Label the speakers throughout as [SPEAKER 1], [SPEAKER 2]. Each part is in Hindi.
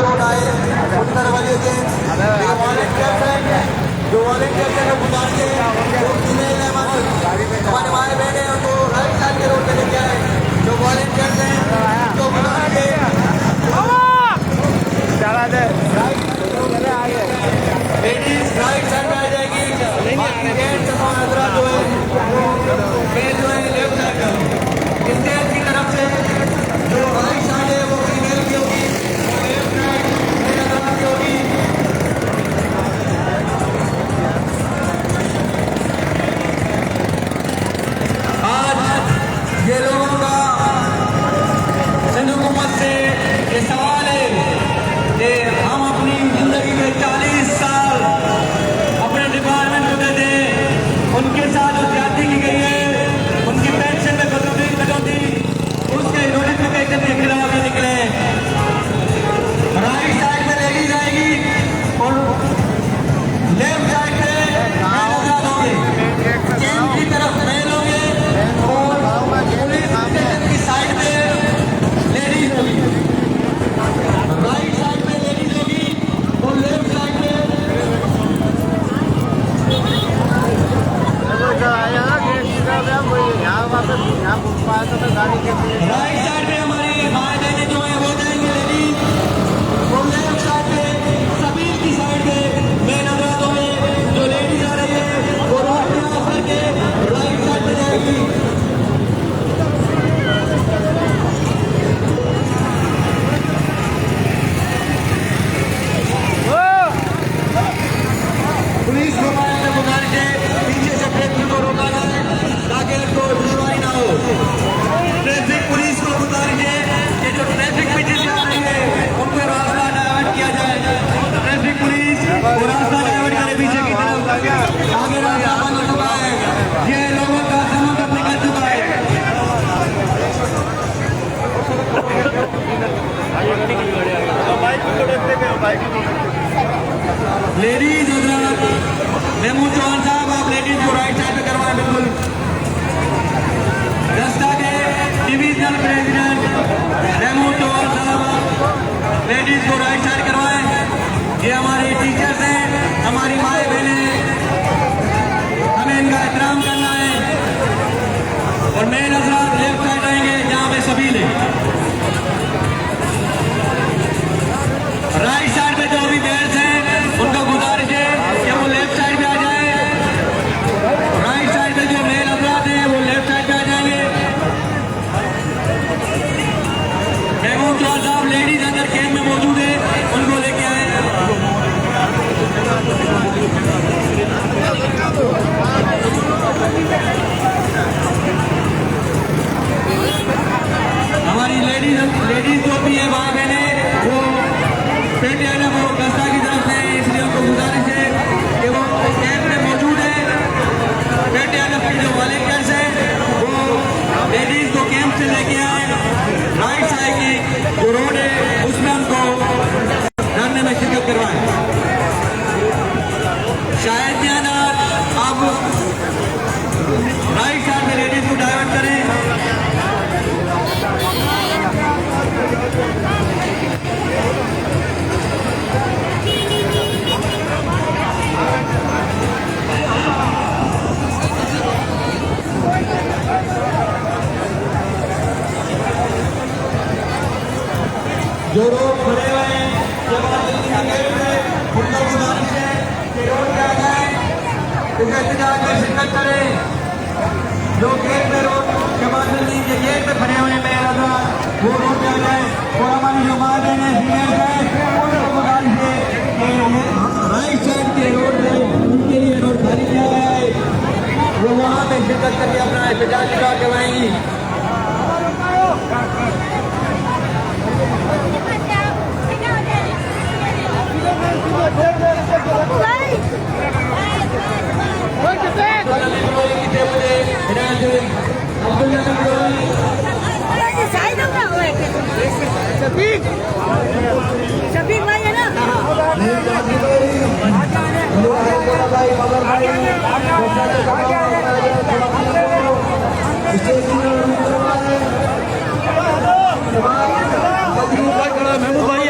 [SPEAKER 1] रोड आए उत्तर वाले से वॉलेंटियर्स हैं, जो वॉलेंटियर्स हैं गुजारिए हमारे भाई बहने उनको राइट साइड के रोड पे लेके आए। जो वॉलेंटियर्स हैं उनको गुजारिए लेडीज राइट साइड में आ जाएगी, बाकी जेंट्स हजरा जो है मेल जो है लेफ्ट साइड में। स्टेज की तरफ से जो राइट साइड है वो फीमेल की होगी, लेफ्ट साइड मेल हजरा की होगी। आज ये लोगों का सिंध हुकूमत से ये सवाल है कि हम अपनी जिंदगी में 40 साल अपने डिपार्टमेंट को दे दें, उनके साथ जो ज्यादती की गई है, उनकी पेंशन में कटौती, उसके नोटिफिकेशन के खिलाफ ये निकले। राइट साइड में लेडीज आएगी और लेफ्ट साइड पे मेल होंगे, केम की तरफ मेल होंगे और पुलिस स्टेशन की साइड में लेडीज होगी। राइट साइड में लेडीज होगी और लेफ्ट साइड में राइट साइड में हमारे भाई बहने जो है वो जाएंगे लेडीज और लेफ्ट साइड में सभी की साइड में मेन अदालतों में जो लेडीज आ रही है वो रोड क्रॉस करके राइट साइड में जाएगी। पुलिस को गुजारिश है पीछे से ट्रैफिक को रोका जाए ताकि इनको दुश्वारी ना हो। ट्रैफिक पुलिस को गुजारिश है कि जो ट्रैफिक पीछे से आ रही है उनको रास्ता डाइवर्ट किया जाए। ट्रैफिक पुलिस वो रास्ता डाइवर्ट करे पीछे की तरफ, आगे रास्ता बंद हो चुका है, ये लोगों का समय अब निकल चुका है। लेडीज हजरात, मेमू चौहान साहब आप लेडीज को राइट साइड पे करवाएं। बिल्कुल दस्ता के डिविजनल प्रेसिडेंट मेमू चौहान साहब लेडीज को राइट साइड करवाएं। ये हमारे टीचर्स हैं, हमारी माए बहनें हैं, हमें इनका एहतराम करना है। और मेन हजरात लेफ्ट साइड आएंगे जहाँ पे सभी ले राइट साइड पे जो भी बेल्ट हैं उनको गुजारिश है कि वो लेफ्ट साइड पे आ जाए। राइट साइड पे जो मेल अफराद हैं वो लेफ्ट साइड पे आ जाएंगे। महमूद चौहान साहब लेडीज अंदर कैंप में मौजूद है, उनको लेके आए। हमारी लेडीज जो भी है भाई बहने वो पेटी आना वो दस्ता की तरफ से, इसलिए उनको गुजारिश है कि वो कैंप में मौजूद है। पेटी आना के जो वॉलेंटियर्स हैं वो लेडीज को कैंप से लेके आए। राइट साइड की जो रोड है उसमें उनको धरने में शिरकत करवाएं। शायद बयानात अब राइट साइड में लेडीज को डाइवर्ट करें। जो लोग खड़े हुए हैं उनको गुजारिश है कि रोड पे आ जाए, इस एहतजाज में शिरकत करें। जो गेट पे रोड जमात लीजिए, गेट पे खड़े हुए हैं वो रोड पे आ जाए। और हमारी जो माँ बहने सीनियर हैं उनको गुजारिश है कि राइट साइड के रोड पे उनके लिए रोड खाली किया गया है, वो वहाँ पे शिरकत करके अपना एहतजाज लगा के आएंगी।
[SPEAKER 2] शफीक भाई है ना,
[SPEAKER 1] महमूद भाई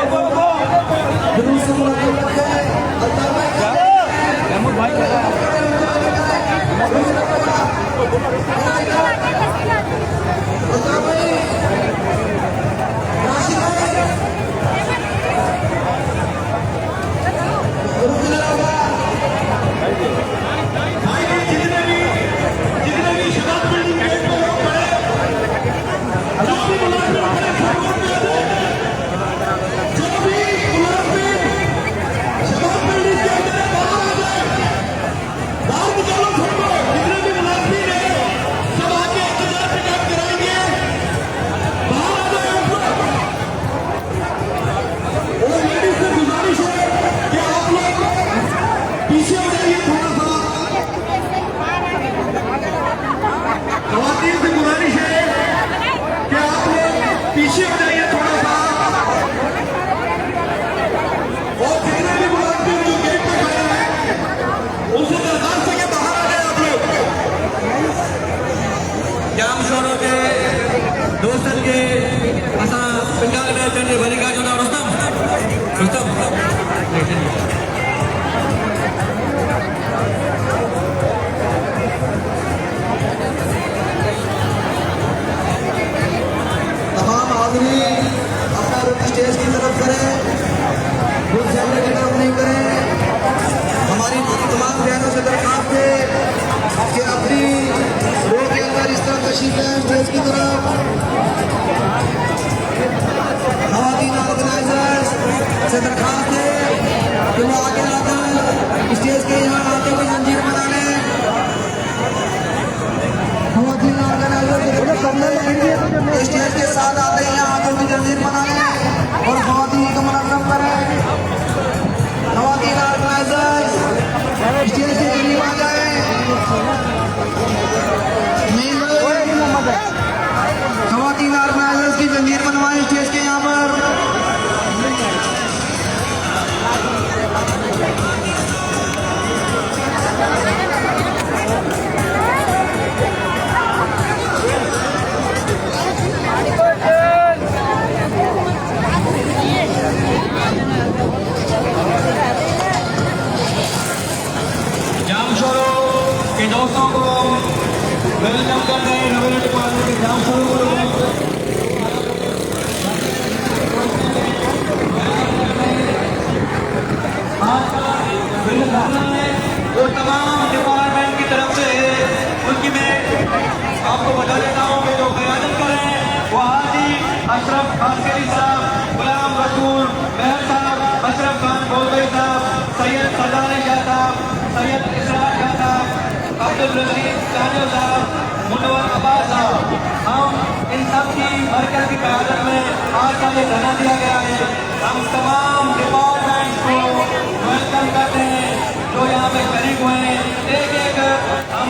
[SPEAKER 2] तमाम आदमी अपना रुख स्टेज की तरफ करें, बुल कैमरे की तरफ नहीं करें। हमारी तमाम बहनों से दरख्वास्त है कि अपनी रो के अंदर इस तरह तशरीफ लाएं स्टेज की तरफ। खवातीन ऑर्गेनाइजर्स से दरख्वास्त है कि वो आगे आकर स्टेज के यहाँ आते हुए जंजीर बना लें। खवातीन ऑर्गेनाइजर स्टेज के साथ आते हैं यहाँ आते हुए जंजीर बना लें और खवातीन को मुनज़्ज़म करें। खवातीन ऑर्गेनाइजर्स स्टेज के करीब आ जाए। खवातीन ऑर्गेनाइजर्स की जंजीर बनवाएं स्टेज के यहाँ पर।
[SPEAKER 1] जाम शोरो के दोस्तों को वेलकम करते हैं। रेवेन्यू डिपार्टमेंट के जाम शोरो को वो तमाम डिपार्टमेंट की तरफ से उनकी मैं आपको बता देता हूँ कि जो क़यादत करें वो हाजी अशरफ खासकरी साहब, गुलाम रसूल मेहर साहब, अशरफ खान गोलबई साहब, सैयद सदानी शाह साहब, सैयद इसरार शाह साहब, अब्दुल रशीद कानियो साहब, मुनव्वर अब्बास साहब, हम इन सब की मरकज की क़यादत में आज का ये धरना दिया गया है। हम तमाम डिपार्टमेंट को वेलकम करते हैं जो यहाँ पे शरीक हुए हैं। एक एक हम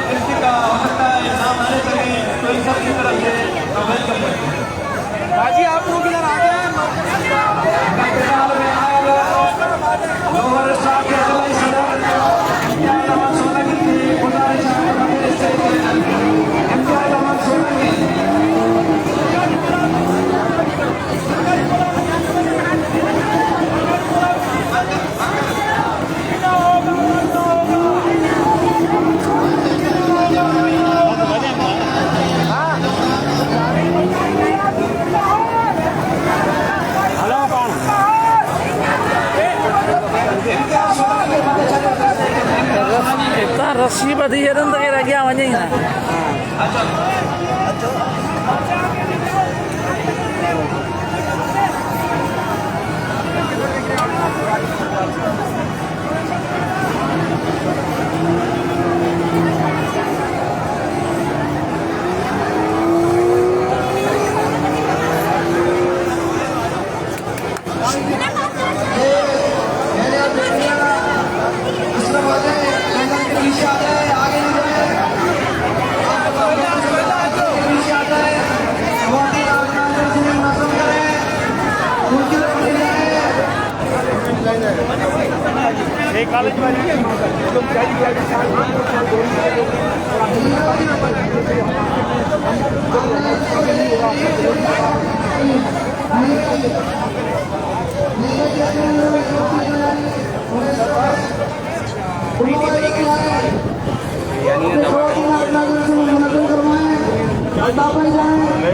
[SPEAKER 1] किसी का हो सकता है नाम आने सके तो इन सब की तरफ से वेलकम करते हैं।
[SPEAKER 3] बाजी आप लोग इधर आ गए
[SPEAKER 1] लोअर स्टाफ के अगले सदर इम्तियाज अहमद सोलंकी की गुजारिश है इम्तियाज अहमद सोलंकी।
[SPEAKER 3] रस्सी बधी है तो कह गया वही ना। कॉलेज में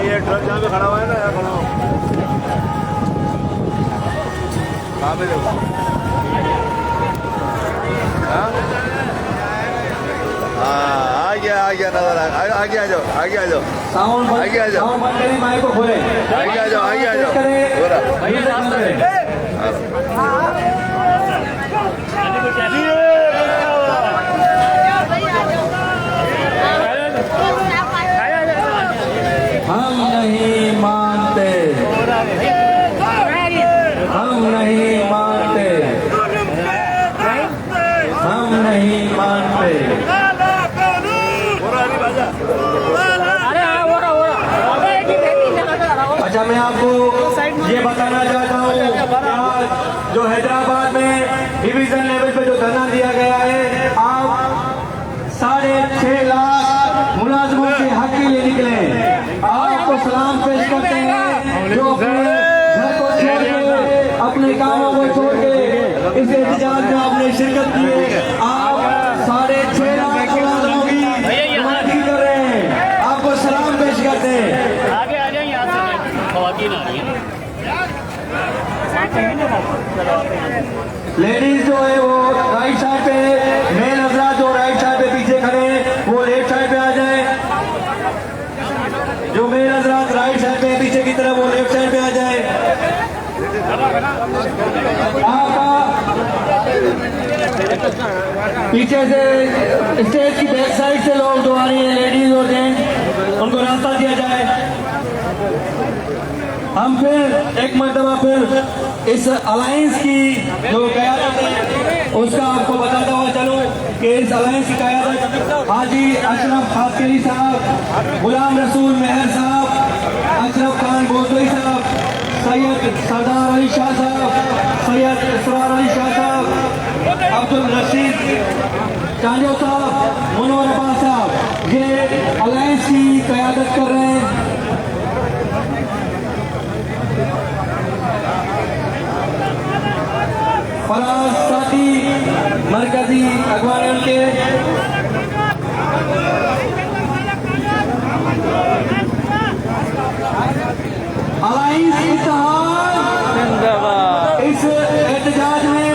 [SPEAKER 3] ये ट्रक जहाँ पे खड़ा हुआ है ना, यहाँ खड़ा हो कहाँ पे देखो। आ गया नजर आगे आ जाओ, आगे आ जाओ, आगे आ जाओ,
[SPEAKER 1] बंद करें, माइक को खोलें,
[SPEAKER 3] आगे आ जाओ, आगे आ जाओ।
[SPEAKER 1] हम नहीं मानते, हम नहीं मानते, हम नहीं मानते। अच्छा, मैं आपको ये बताना चाहता हूँ कि जो हैदराबाद में डिवीजन लेवल पे जो धरना दिया गया है, आप 6.5 लाख मुलाजमों के हक के लिए निकले। आपको सलाम पेश करते हैं जो अपने घर को छोड़ के अपने अपने कामों को छोड़ के इस एहतजाज में आपने शिरकत की है। आप 6.5 लाख मुलाजमों की नुमाइंदगी कर रहे हैं, आपको सलाम पेश करते हैं।
[SPEAKER 4] आगे आ जाए, यहाँ से खवातीन आ रही हैं।
[SPEAKER 1] लेडीज जो है वो राइट साइड पे, मेल हजरात जो राइट साइड पे पीछे खड़े हैं वो लेफ्ट साइड पे आ जाए। जो मेल हजरात राइट साइड पे पीछे की तरफ वो लेफ्ट साइड पे आ जाए। आपका पीछे से स्टेज की बैक साइड से लोग जो आ रही है, लेडीज और जेंट्स, उनको रास्ता दिया जाए। हम फिर एक मरतबा फिर इस अलायंस की जो क़यादत है उसका आपको बताता हुआ चलूं कि इस अलायंस की क़यादत हाजी अशरफ खासकरी साहब, गुलाम रसूल मेहर साहब, अशरफ खान बोजोई साहब, सैयद सरदार अली शाह साहब, सैयद इसरार अली शाह साहब, अब्दुल रशीद चांजो साहब, मुनव्वर अब्बास साहब, ये अलायंस की क़यादत कर रहे हैं। फराज साथी मरकजी अगवान उनके, अलायंस इत्तेहाद इस एहतजाज में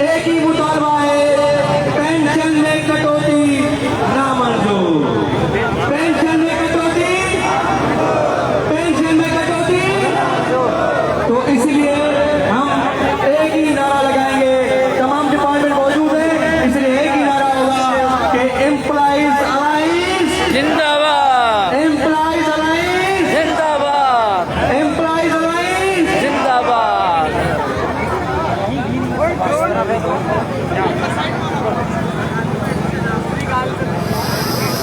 [SPEAKER 1] एक ही मुतालबा है, पेंशन में कटौती नामंजूर। पेंशन में कटौती, पेंशन में कटौती। तो इसलिए हम एक ही नारा लगाएंगे, तमाम डिपार्टमेंट मौजूद है, इसलिए एक ही नारा होगा कि एम्प्लॉइज अलायंस
[SPEAKER 4] जिंदाबाद,
[SPEAKER 1] एम्प्लॉइज अलायंस
[SPEAKER 4] जिंदाबाद,
[SPEAKER 1] एम्प्लॉइज अलायंस
[SPEAKER 4] जिंदाबाद।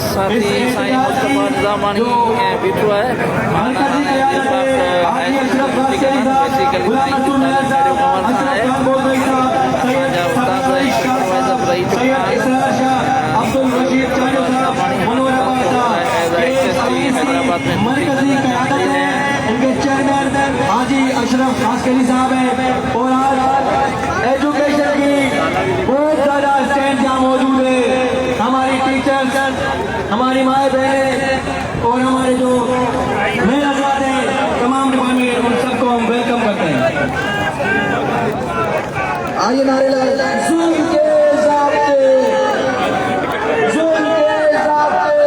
[SPEAKER 4] साथी साईं मुस्तफा निज़ामानी विप्रो है।
[SPEAKER 1] मरकजी क़यादत है हाजी अशरफ खासकरी साहब, गुलाम रसूल मेहर साहब, अशरफ खान बोजोई साहब, सैयद सरदार अली शाह साहब, सैयद इसरार शाह, अब्दुल रशीद चांजो साहब, मुनव्वर अब्बास साहब, ये अलायंस की मरकजी क़यादत है। उनके चेयरमैन हाजी अशरफ खासकरी साहब हैं। और आज एजुकेशन की बहुत ज़्यादा स्टैंड यहाँ मौजूद है। हमारी टीचर्स, हमारी माएँ बहनें और हमारे जो मेल हजरात हैं, तमाम डिपार्टमेंट, उन सबको हम वेलकम करते हैं।
[SPEAKER 2] आइए नारे लगाए, जुल्म के ज़ाब्ते, जुल्म के ज़ाब्ते।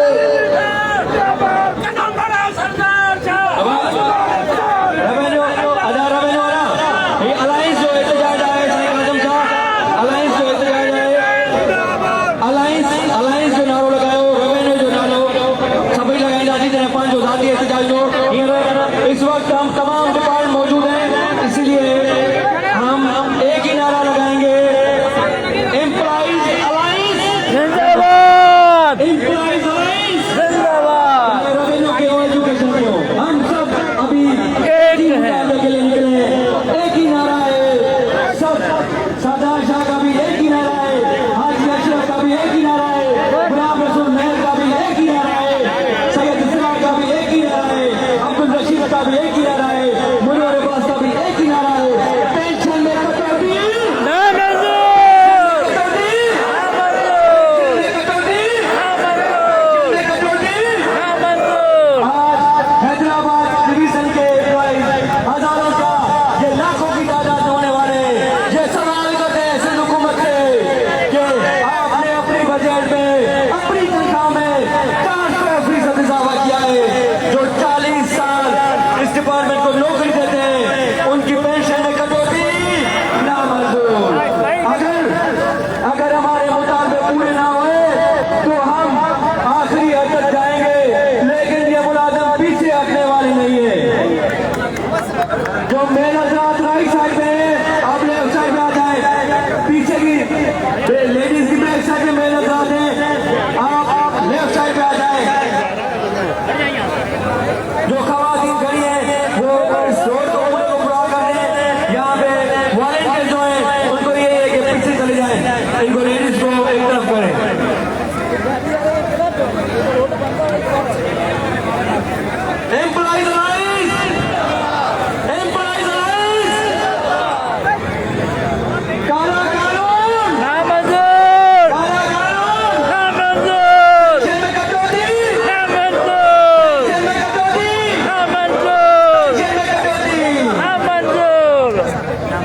[SPEAKER 1] ये अलायंस जो एहतजाज है, आजम साहब, अलायंस जो एहतजाज है, अलायंस जो नारो लगायो, रेवेन्यू जो नारो सभी लगाई जाती है, 5 जो जाती है एहतजाज जो इस वक्त हम तमाम डिपार्टमेंट मौजूद हैं, इसलिए हम एक ही नारा लगाएंगे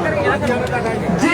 [SPEAKER 1] जिस